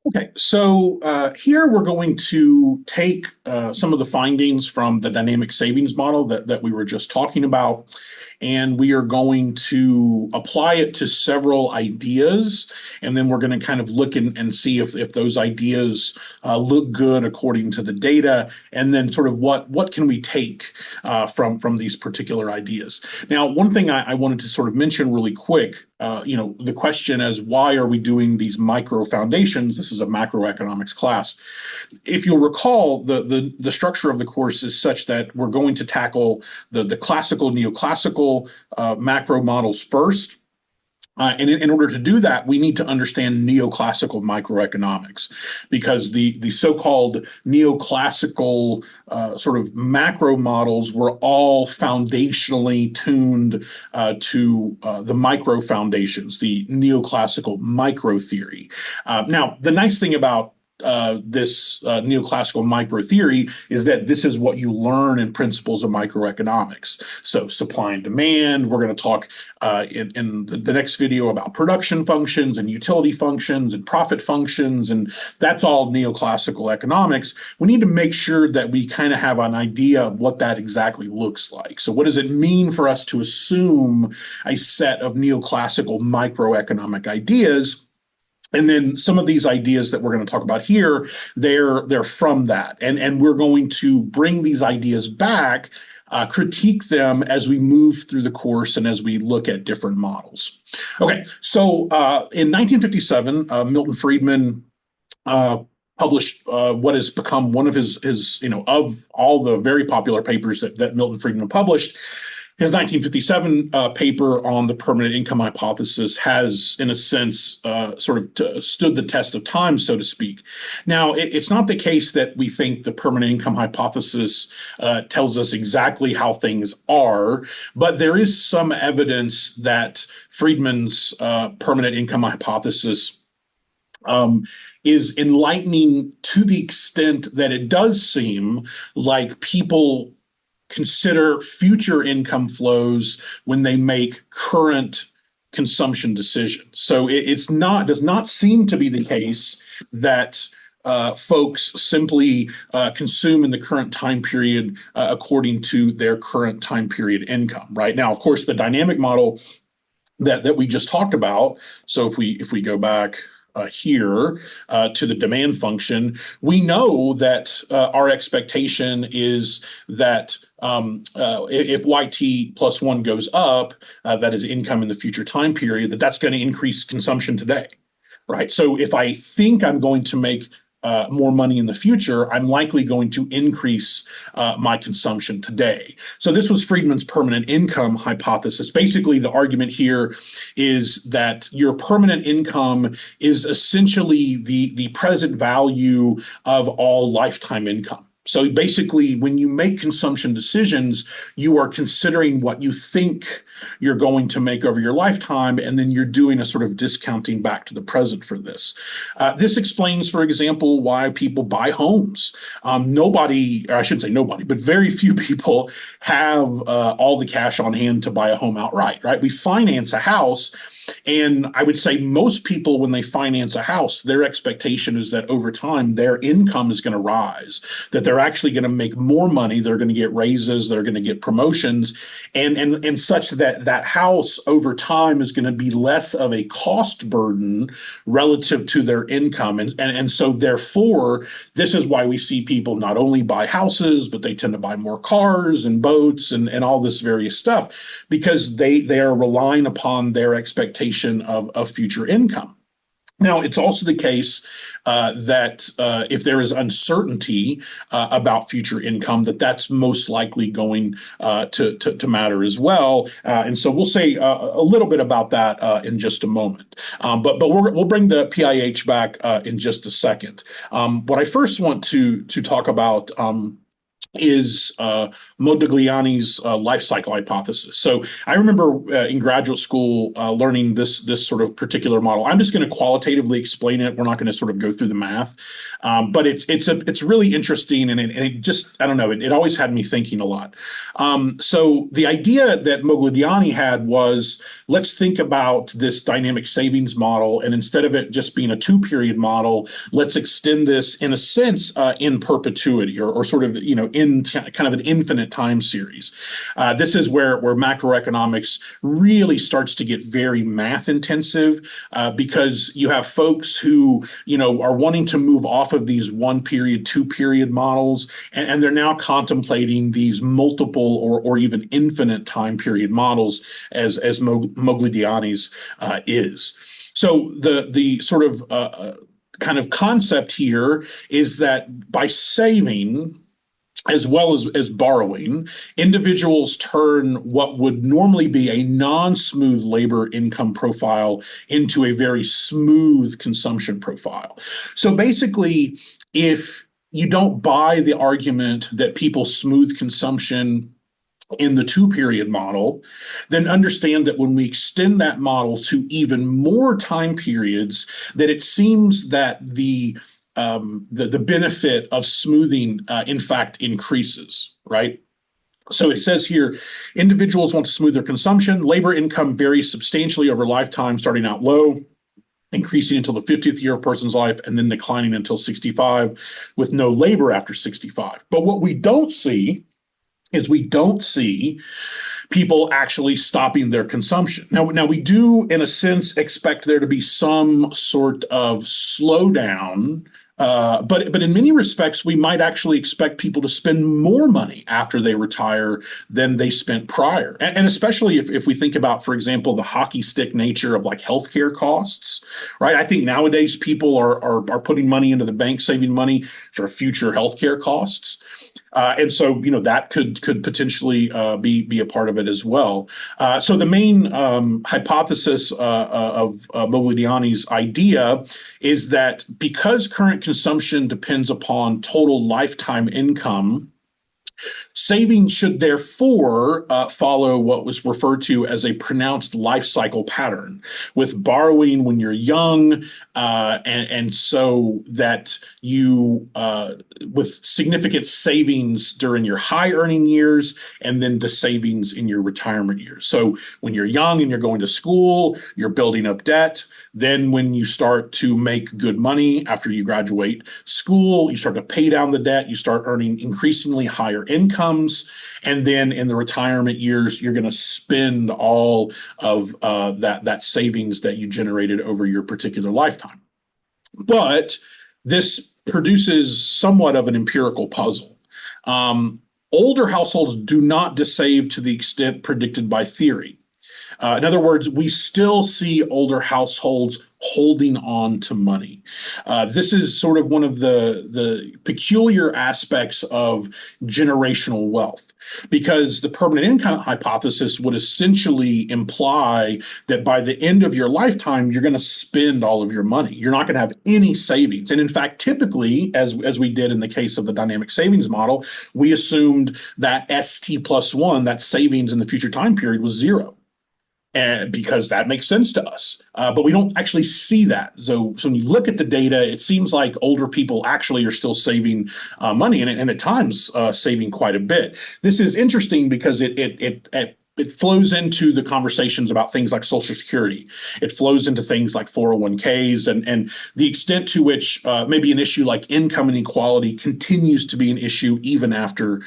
Okay, so here we're going to take some of the findings from the dynamic savings model that we were just talking about, and we are going to apply it to several ideas, and then we're going to kind of look and see if those ideas look good according to the data, and then sort of what can we take from these particular ideas. Now, one thing I wanted to sort of mention really quick, the question is, why are we doing these micro foundations? This is a macroeconomics class. If you'll recall, the structure of the course is such that we're going to tackle the classical, neoclassical macro models first. And in order to do that, we need to understand neoclassical microeconomics, because the so-called neoclassical sort of macro models were all foundationally tuned to the micro foundations, the neoclassical micro theory. Now, the nice thing about this neoclassical micro theory is that this is what you learn in principles of microeconomics. So supply and demand, we're going to talk in the next video about production functions and utility functions and profit functions, and that's all neoclassical economics. We need to make sure that we kind of have an idea of what that exactly looks like. So what does it mean for us to assume a set of neoclassical microeconomic ideas? And then some of these ideas that we're going to talk about here, they're from that. And we're going to bring these ideas back, critique them as we move through the course and as we look at different models. Okay, so in 1957, Milton Friedman published what has become one of his of all the very popular papers that Milton Friedman published. His 1957 paper on the permanent income hypothesis has, in a sense, stood the test of time, so to speak. Now, it's not the case that we think the permanent income hypothesis tells us exactly how things are, but there is some evidence that Friedman's permanent income hypothesis is enlightening to the extent that it does seem like people consider future income flows when they make current consumption decisions. So does not seem to be the case that folks simply consume in the current time period according to their current time period income. Right now, of course, the dynamic model that we just talked about. So if we go back here to the demand function, we know that our expectation is that if YT plus 1 goes up, that is income in the future time period, that's going to increase consumption today, right? So if I think I'm going to make more money in the future, I'm likely going to increase my consumption today. So this was Friedman's permanent income hypothesis. Basically, the argument here is that your permanent income is essentially the present value of all lifetime income. So basically, when you make consumption decisions, you are considering what you think you're going to make over your lifetime, and then you're doing a sort of discounting back to the present for this. This explains, for example, why people buy homes. Nobody, or I shouldn't say nobody, but very few people have all the cash on hand to buy a home outright, right? We finance a house, and I would say most people, when they finance a house, their expectation is that over time, their income is going to rise, that they're actually going to make more money, they're going to get raises, they're going to get promotions, and such that house over time is going to be less of a cost burden relative to their income. And so therefore, this is why we see people not only buy houses, but they tend to buy more cars and boats and all this various stuff, because they are relying upon their expectation of future income. Now, it's also the case that if there is uncertainty about future income, that's most likely going to matter as well. And so we'll say a little bit about that in just a moment. But we'll bring the PIH back in just a second. What I first want to talk about is Modigliani's life cycle hypothesis. So I remember in graduate school learning this sort of particular model. I'm just going to qualitatively explain it. We're not going to sort of go through the math, but it's really interesting, and it just, I don't know, it always had me thinking a lot. So the idea that Modigliani had was, let's think about this dynamic savings model, and instead of it just being a 2-period model, let's extend this in a sense in perpetuity, or sort of, in kind of an infinite time series. This is where macroeconomics really starts to get very math intensive, because you have folks who, are wanting to move off of these 1-period, 2-period models, and they're now contemplating these multiple or even infinite time period models as Modigliani's is. So the sort of kind of concept here is that by saving as well as borrowing, individuals turn what would normally be a non-smooth labor income profile into a very smooth consumption profile. So basically, if you don't buy the argument that people smooth consumption in the 2-period model, then understand that when we extend that model to even more time periods, that it seems that the benefit of smoothing, in fact, increases, right? So it says here, individuals want to smooth their consumption. Labor income varies substantially over lifetime, starting out low, increasing until the 50th year of a person's life, and then declining until 65, with no labor after 65. But what we don't see is people actually stopping their consumption. Now we do, in a sense, expect there to be some sort of slowdown, but in many respects, we might actually expect people to spend more money after they retire than they spent prior. And especially if we think about, for example, the hockey stick nature of like healthcare costs, right? I think nowadays people are putting money into the bank, saving money for future healthcare costs. And so, that could potentially be a part of it as well. So the main hypothesis of Modigliani's idea is that because current consumption depends upon total lifetime income, saving should therefore follow what was referred to as a pronounced life cycle pattern, with borrowing when you're young, and so that you, with significant savings during your high earning years, and then the savings in your retirement years. So when you're young and you're going to school, you're building up debt. Then when you start to make good money after you graduate school, you start to pay down the debt, you start earning increasingly higher incomes, and then in the retirement years, you're going to spend all of that savings that you generated over your particular lifetime. But this produces somewhat of an empirical puzzle. Older households do not desave to the extent predicted by theory. In other words, we still see older households holding on to money. This is sort of one of the peculiar aspects of generational wealth, because the permanent income hypothesis would essentially imply that by the end of your lifetime, you're going to spend all of your money. You're not going to have any savings. And in fact, typically, as we did in the case of the dynamic savings model, we assumed that ST+1, that savings in the future time period, was zero. And because that makes sense to us, but we don't actually see that. So when you look at the data, it seems like older people actually are still saving money, and at times saving quite a bit. This is interesting because it flows into the conversations about things like Social Security. It flows into things like 401ks, and the extent to which maybe an issue like income inequality continues to be an issue even after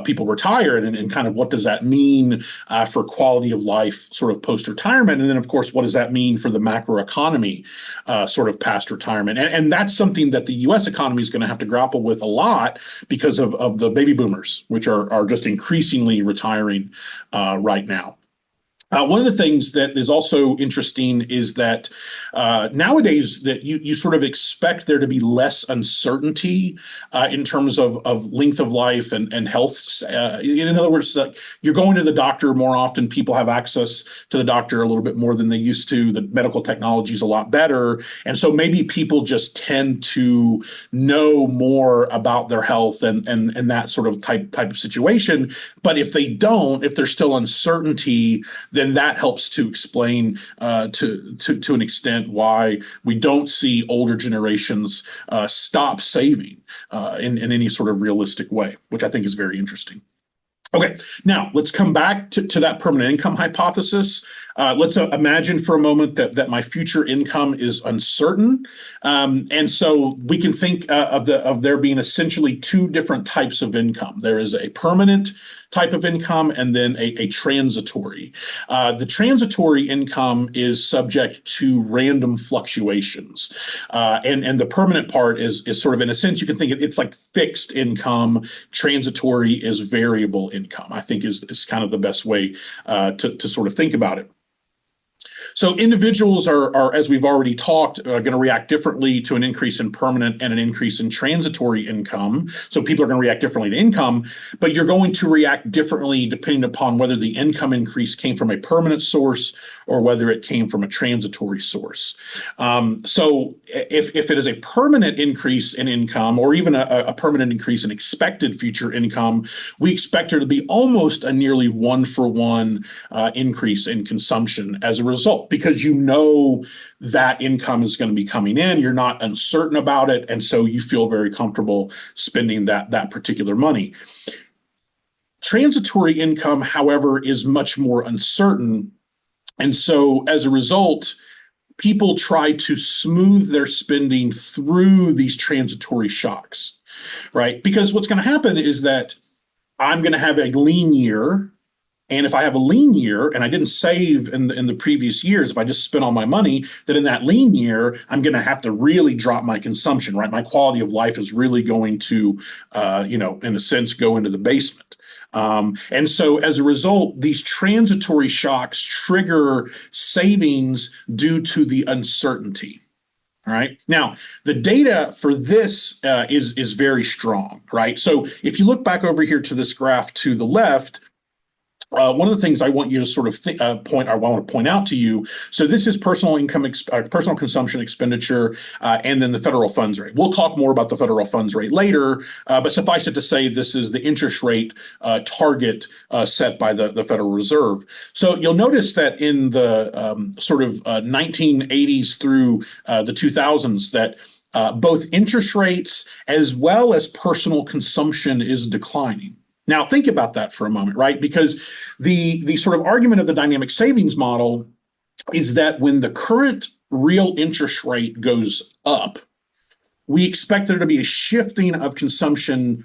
people retire, and kind of what does that mean for quality of life sort of post-retirement. And then, of course, what does that mean for the macroeconomy sort of past retirement? And that's something that the U.S. economy is going to have to grapple with a lot because of the baby boomers, which are just increasingly retiring right now. One of the things that is also interesting is that nowadays that you sort of expect there to be less uncertainty in terms of length of life and health. In other words, you're going to the doctor more often. People have access to the doctor a little bit more than they used to. The medical technology is a lot better. And so maybe people just tend to know more about their health and that sort of type of situation. But if they don't, if there's still uncertainty, then that helps to explain to an extent why we don't see older generations stop saving in any sort of realistic way, which I think is very interesting. Okay, now let's come back to that permanent income hypothesis. Let's imagine for a moment that my future income is uncertain. And so we can think of there being essentially two different types of income. There is a permanent type of income and then a transitory. The transitory income is subject to random fluctuations. And the permanent part is sort of, in a sense, you can think it's like fixed income. Transitory is variable income, I think is kind of the best way to sort of think about it. So individuals are, as we've already talked, going to react differently to an increase in permanent and an increase in transitory income. So people are going to react differently to income, but you're going to react differently depending upon whether the income increase came from a permanent source or whether it came from a transitory source. So if it is a permanent increase in income or even a permanent increase in expected future income, we expect there to be almost a nearly one-for-one increase in consumption as a result, because you know that income is going to be coming in. You're not uncertain about it, and so you feel very comfortable spending that particular money. Transitory income, however, is much more uncertain, and so as a result, people try to smooth their spending through these transitory shocks, right? Because what's going to happen is that I'm going to have a lean year. And if I have a lean year and I didn't save in the previous years, if I just spent all my money, then in that lean year, I'm going to have to really drop my consumption, right? My quality of life is really going to, in a sense, go into the basement. And so as a result, these transitory shocks trigger savings due to the uncertainty. All right. Now, the data for this is very strong, right? So if you look back over here to this graph to the left, one of the things I want you to sort of I want to point out to you. So this is personal income, personal consumption expenditure, and then the federal funds rate. We'll talk more about the federal funds rate later, but suffice it to say, this is the interest rate target set by the Federal Reserve. So you'll notice that in the sort of 1980s through the 2000s that both interest rates as well as personal consumption is declining. Now, think about that for a moment, right? Because the sort of argument of the dynamic savings model is that when the current real interest rate goes up, we expect there to be a shifting of consumption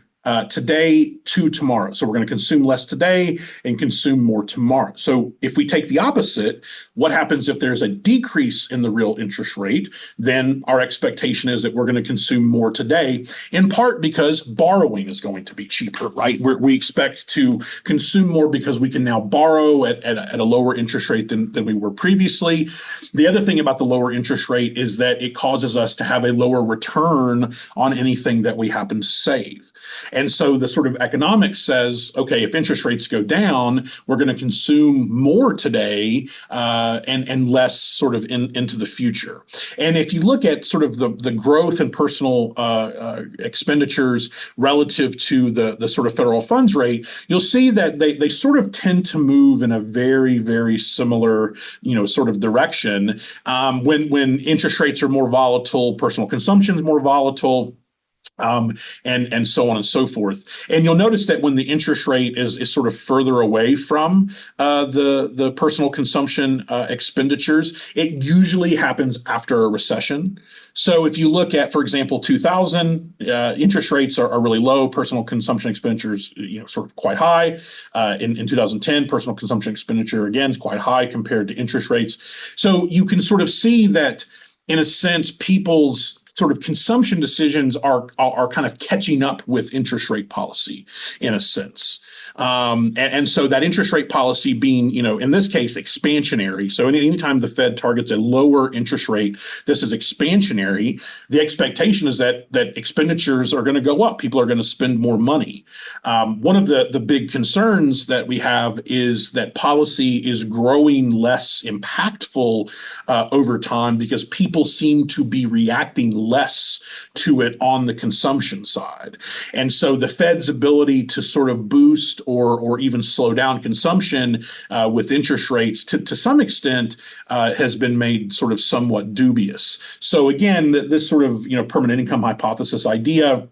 today to tomorrow. So we're going to consume less today and consume more tomorrow. So if we take the opposite, what happens if there's a decrease in the real interest rate? Then our expectation is that we're going to consume more today, in part because borrowing is going to be cheaper, right? We expect to consume more because we can now borrow at a lower interest rate than we were previously. The other thing about the lower interest rate is that it causes us to have a lower return on anything that we happen to save. And so the sort of economics says, okay, if interest rates go down, we're going to consume more today and less sort of into the future. And if you look at sort of the growth in personal expenditures relative to the sort of federal funds rate, you'll see that they sort of tend to move in a very, very similar, sort of direction. When interest rates are more volatile, personal consumption is more volatile. And so on and so forth. And you'll notice that when the interest rate is sort of further away from the personal consumption expenditures, it usually happens after a recession. So if you look at, for example, 2000, interest rates are really low. Personal consumption expenditures, sort of quite high. In 2010, personal consumption expenditure, again, is quite high compared to interest rates. So you can sort of see that, in a sense, people's sort of consumption decisions are kind of catching up with interest rate policy in a sense. And so that interest rate policy being, in this case, expansionary. So anytime the Fed targets a lower interest rate, this is expansionary. The expectation is that expenditures are going to go up. People are going to spend more money. One of the big concerns that we have is that policy is growing less impactful over time because people seem to be reacting less to it on the consumption side. And so the Fed's ability to sort of boost or even slow down consumption with interest rates to some extent has been made sort of somewhat dubious. So again, this sort of permanent income hypothesis idea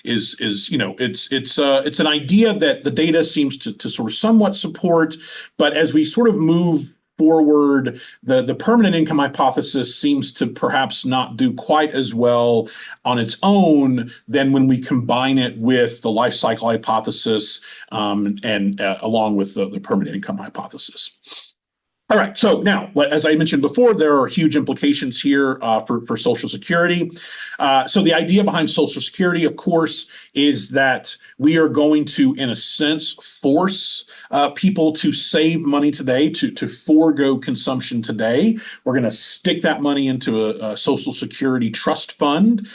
is it's an idea that the data seems to sort of somewhat support, but as we sort of move forward, the permanent income hypothesis seems to perhaps not do quite as well on its own than when we combine it with the life cycle hypothesis and along with the permanent income hypothesis. All right, so now, as I mentioned before, there are huge implications here for Social Security. So the idea behind Social Security, of course, is that we are going to, in a sense, force people to save money today, to forego consumption today. We're going to stick that money into a Social Security trust fund.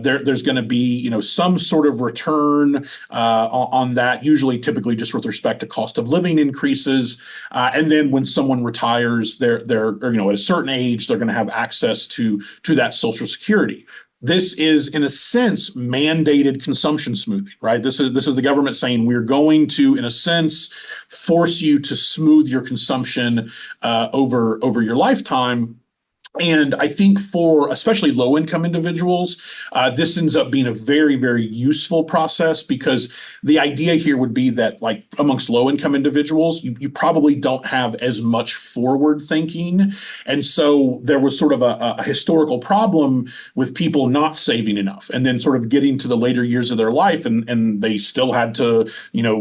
There's going to be, some sort of return on that, typically just with respect to cost of living increases. And then when someone retires, they're at a certain age, they're going to have access to that Social Security. This is, in a sense, mandated consumption smoothing, right? This is the government saying we're going to, in a sense, force you to smooth your consumption over your lifetime. And I think for especially low-income individuals, this ends up being a very, very useful process because the idea here would be that, like amongst low-income individuals, you probably don't have as much forward thinking. And so there was sort of a historical problem with people not saving enough and then sort of getting to the later years of their life and they still had to,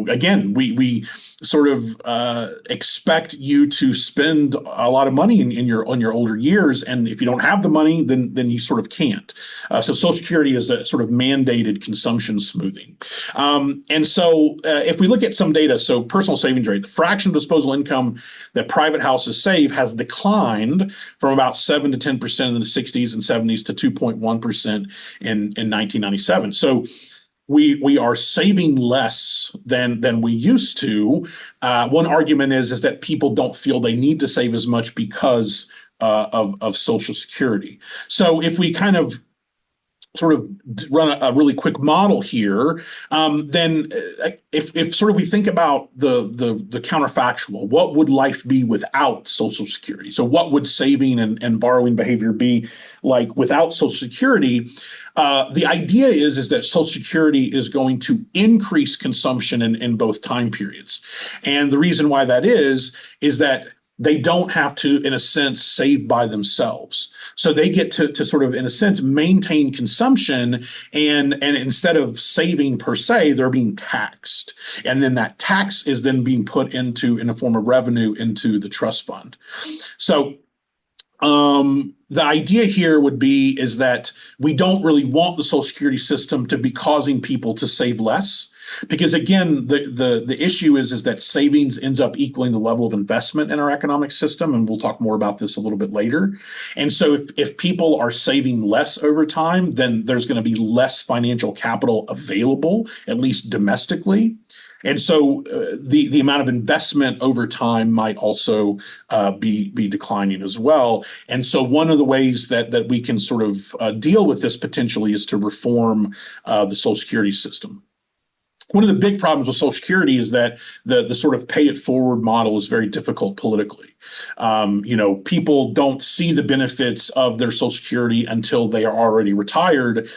again, we sort of expect you to spend a lot of money on your older years. And if you don't have the money, then you sort of can't. So Social Security is a sort of mandated consumption smoothing. And so if we look at some data, so personal savings rate, the fraction of disposable income that private houses save has declined from about 7 to 10% in the 60s and 70s to 2.1% in 1997. So we are saving less than we used to. One argument is that people don't feel they need to save as much because of Social Security. So if we kind of sort of run a really quick model here, then if sort of we think about the counterfactual, what would life be without Social Security? So what would saving and borrowing behavior be like without Social Security? The idea is that Social Security is going to increase consumption in both time periods. And the reason why that is that they don't have to, in a sense, save by themselves. So they get to sort of, in a sense, maintain consumption. And instead of saving per se, they're being taxed. And then that tax is then being put in a form of revenue into the trust fund. So the idea here would be is that we don't really want the Social Security system to be causing people to save less. Because again, the issue is that savings ends up equaling the level of investment in our economic system, and we'll talk more about this a little bit later. And so if people are saving less over time, then there's going to be less financial capital available, at least domestically. And so the amount of investment over time might also be declining as well. And so one of the ways that we can sort of deal with this potentially is to reform the Social Security system. One of the big problems with Social Security is that the sort of pay it forward model is very difficult politically. People don't see the benefits of their Social Security until they are already retired.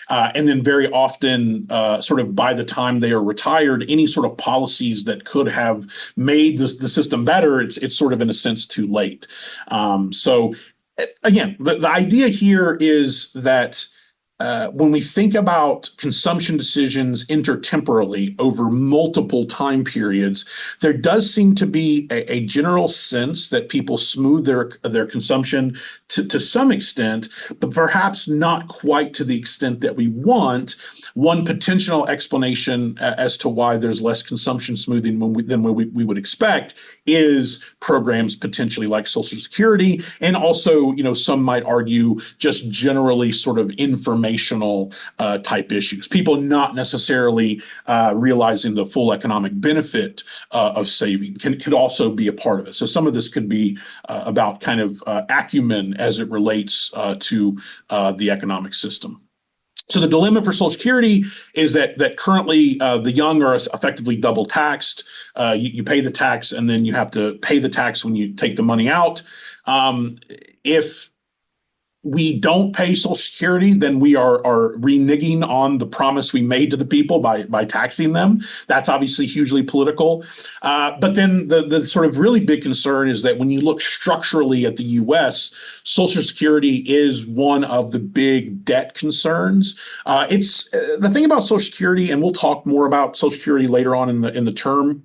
And then very often, sort of by the time they are retired, any sort of policies that could have made the system better, it's sort of in a sense too late. So again, the idea here is that when we think about consumption decisions intertemporally over multiple time periods, there does seem to be a general sense that people smooth their consumption to some extent, but perhaps not quite to the extent that we want. One potential explanation as to why there's less consumption smoothing than we would expect is programs potentially like Social Security, and also, some might argue just generally sort of informational type issues. People not necessarily realizing the full economic benefit of saving could also be a part of it. So some of this could be about kind of acumen as it relates to the economic system. So the dilemma for Social Security is that currently the young are effectively double taxed. You pay the tax, and then you have to pay the tax when you take the money out. If we don't pay Social Security, then we are reneging on the promise we made to the people by taxing them. That's obviously hugely political. But then the sort of really big concern is that when you look structurally at the U.S., Social Security is one of the big debt concerns. It's the thing about Social Security, and we'll talk more about Social Security later on in the term,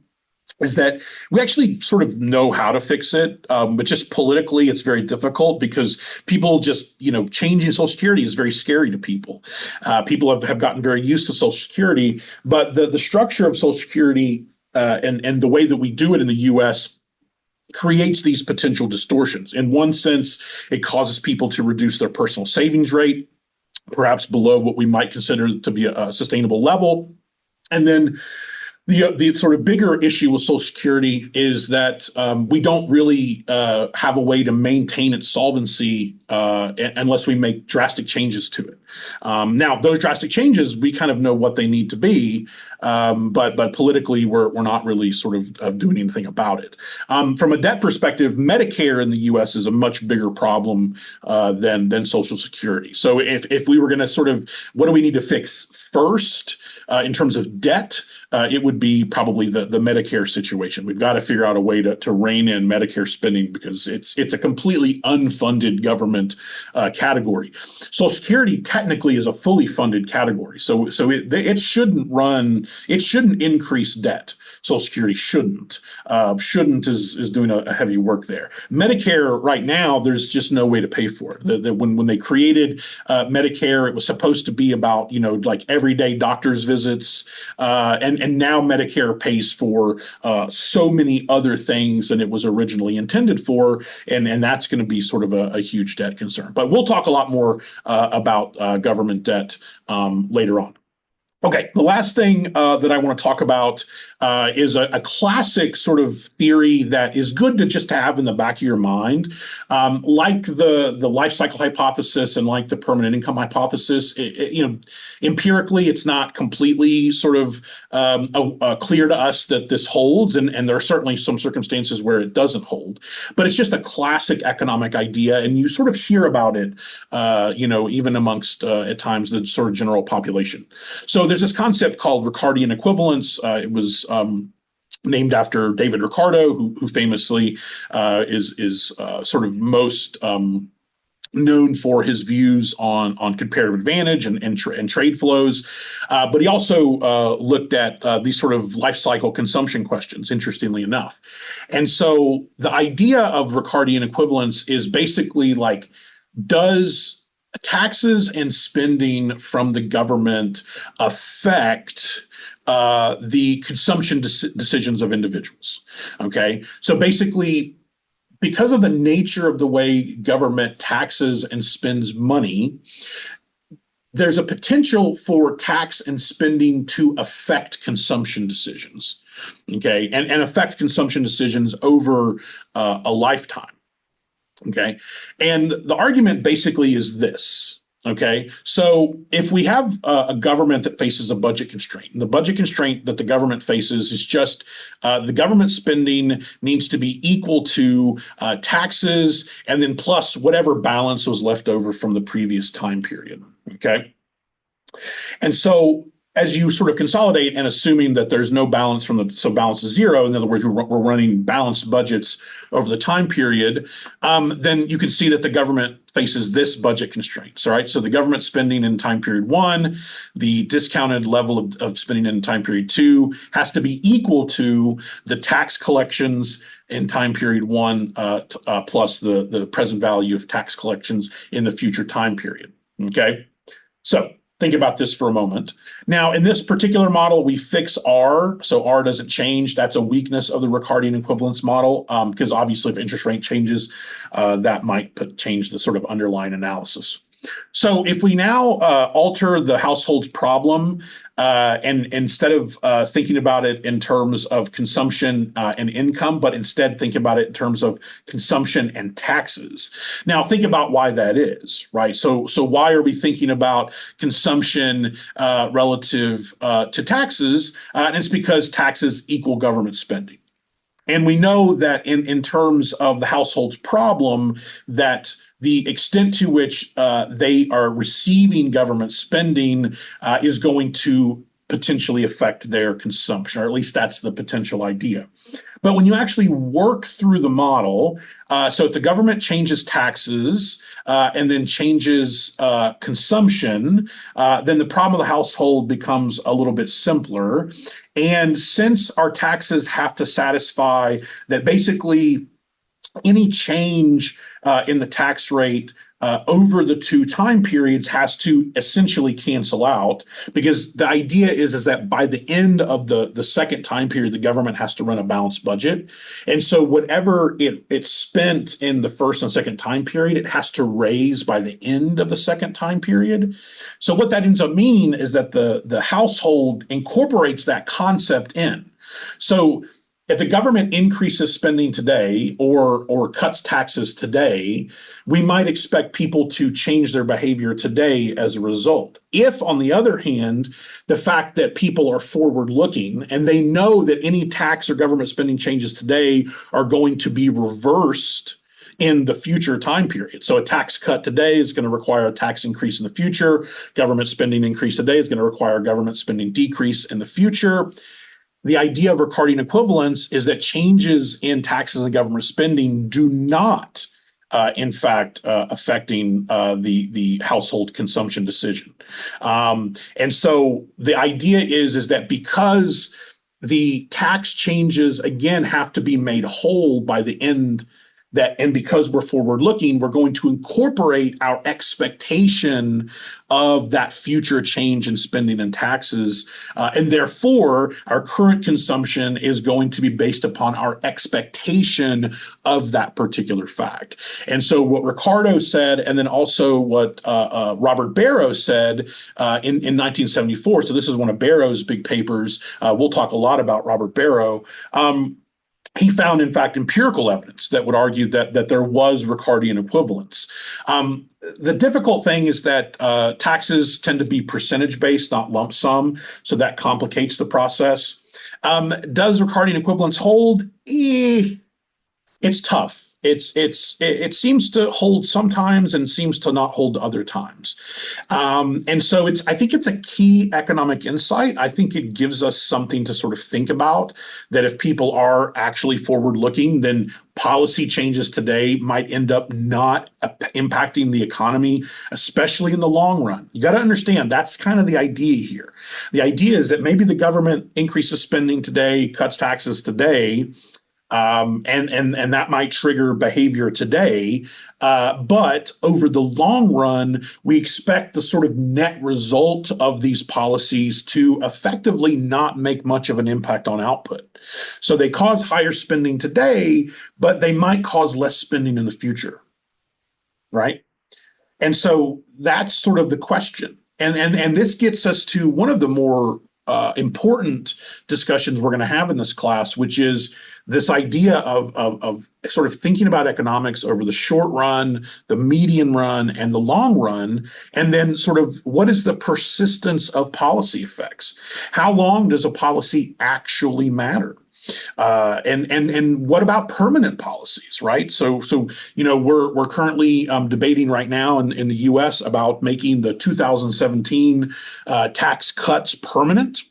is that we actually sort of know how to fix it, but just politically, it's very difficult because people just, changing Social Security is very scary to people. People have gotten very used to Social Security, but the structure of Social Security and the way that we do it in the U.S. creates these potential distortions. In one sense, it causes people to reduce their personal savings rate, perhaps below what we might consider to be a sustainable level. And then the sort of bigger issue with Social Security is that we don't really have a way to maintain its solvency unless we make drastic changes to it. Now, those drastic changes, we kind of know what they need to be, but politically, we're not really sort of doing anything about it. From a debt perspective, Medicare in the U.S. is a much bigger problem than Social Security. So if we were going to sort of, what do we need to fix first in terms of debt? It would be probably the Medicare situation. We've got to figure out a way to rein in Medicare spending because it's a completely unfunded government category. Social Security technically is a fully funded category, so it shouldn't increase debt. Social Security shouldn't. Shouldn't is doing a heavy work there. Medicare right now, there's just no way to pay for it. When they created Medicare, it was supposed to be about like everyday doctor's visits, and now Medicare pays for so many other things than it was originally intended for, and that's going to be sort of a huge debt concern. But we'll talk a lot more about government debt later on. Okay, the last thing that I want to talk about is a classic sort of theory that is good to just have in the back of your mind. Like the life cycle hypothesis and like the permanent income hypothesis, empirically, it's not completely sort of clear to us that this holds, and there are certainly some circumstances where it doesn't hold. But it's just a classic economic idea, and you sort of hear about it, even amongst at times the sort of general population. So there's this concept called Ricardian equivalence. It was named after David Ricardo, who famously is sort of most known for his views on comparative advantage and trade flows. But he also looked at these sort of life cycle consumption questions, interestingly enough. And so the idea of Ricardian equivalence is basically like, does taxes and spending from the government affect the consumption decisions of individuals? Okay, so basically, because of the nature of the way government taxes and spends money, there's a potential for tax and spending to affect consumption decisions, okay, and affect consumption decisions over a lifetime. Okay. And the argument basically is this. Okay. So if we have a government that faces a budget constraint, and the budget constraint that the government faces is just the government spending needs to be equal to taxes and then plus whatever balance was left over from the previous time period. Okay. And so as you sort of consolidate and assuming that there's no balance so balance is zero, in other words, we're running balanced budgets over the time period, then you can see that the government faces this budget constraints. All right. So the government spending in time period one, the discounted level of spending in time period two has to be equal to the tax collections in time period one plus the present value of tax collections in the future time period. Okay. So think about this for a moment. Now, in this particular model, we fix R, so R doesn't change. That's a weakness of the Ricardian equivalence model, because obviously if interest rate changes, that might change the sort of underlying analysis. So if we now alter the household's problem, and instead of thinking about it in terms of consumption and income, but instead think about it in terms of consumption and taxes. Now think about why that is, right? So why are we thinking about consumption relative to taxes? And it's because taxes equal government spending. And we know that in terms of the household's problem, that the extent to which they are receiving government spending is going to potentially affect their consumption, or at least that's the potential idea. But when you actually work through the model, so if the government changes taxes and then changes consumption, then the problem of the household becomes a little bit simpler. And since our taxes have to satisfy that basically any change in the tax rate over the two time periods has to essentially cancel out, because the idea is that by the end of the second time period, the government has to run a balanced budget. And so whatever it's spent in the first and second time period, it has to raise by the end of the second time period. So what that ends up meaning is that the household incorporates that concept in. So if the government increases spending today or cuts taxes today, we might expect people to change their behavior today as a result. If, on the other hand, the fact that people are forward-looking and they know that any tax or government spending changes today are going to be reversed in the future time period. So a tax cut today is going to require a tax increase in the future. Government spending increase today is going to require government spending decrease in the future. The idea of Ricardian equivalence is that changes in taxes and government spending do not, in fact, affecting the household consumption decision. And so the idea is that because the tax changes, again, have to be made whole by the end and because we're forward looking, we're going to incorporate our expectation of that future change in spending and taxes. And therefore, our current consumption is going to be based upon our expectation of that particular fact. And so what Ricardo said, and then also what Robert Barrow said in 1974, so this is one of Barrow's big papers. We'll talk a lot about Robert Barrow. He found, in fact, empirical evidence that would argue that there was Ricardian equivalence. The difficult thing is that taxes tend to be percentage-based, not lump sum, so that complicates the process. Does Ricardian equivalence hold? It's tough. It seems to hold sometimes and seems to not hold other times. And so I think it's a key economic insight. I think it gives us something to sort of think about, that if people are actually forward looking, then policy changes today might end up not impacting the economy, especially in the long run. You got to understand that's kind of the idea here. The idea is that maybe the government increases spending today, cuts taxes today, and that might trigger behavior today. But over the long run, we expect the sort of net result of these policies to effectively not make much of an impact on output. So they cause higher spending today, but they might cause less spending in the future, right? And so that's sort of the question. And this gets us to one of the more important discussions we're going to have in this class, which is this idea of sort of thinking about economics over the short run, the medium run, and the long run, and then sort of what is the persistence of policy effects? How long does a policy actually matter? And what about permanent policies, right? So we're currently debating right now in the U.S. about making the 2017 tax cuts permanent.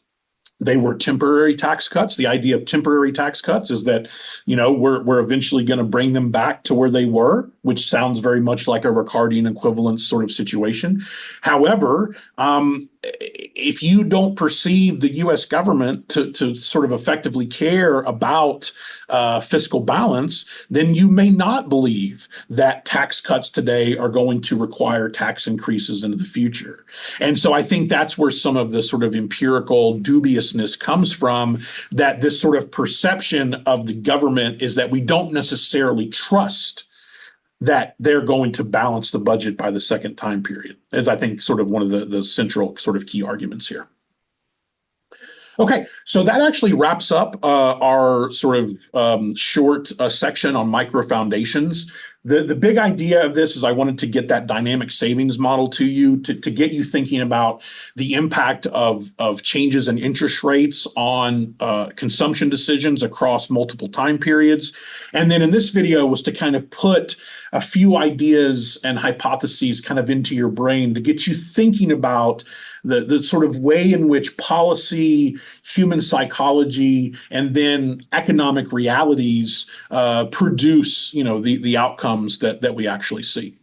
They were temporary tax cuts. The idea of temporary tax cuts is that, we're eventually going to bring them back to where they were, which sounds very much like a Ricardian equivalence sort of situation. However, if you don't perceive the U.S. government to sort of effectively care about fiscal balance, then you may not believe that tax cuts today are going to require tax increases into the future. And so I think that's where some of the sort of empirical dubiousness comes from, that this sort of perception of the government is that we don't necessarily trust that they're going to balance the budget by the second time period, as I think sort of one of the central sort of key arguments here. Okay, so that actually wraps up our sort of short section on micro foundations. The big idea of this is I wanted to get that dynamic savings model to you to get you thinking about the impact of changes in interest rates on consumption decisions across multiple time periods. And then in this video was to kind of put a few ideas and hypotheses kind of into your brain to get you thinking about the sort of way in which policy, human psychology, and then economic realities produce, the outcomes that we actually see.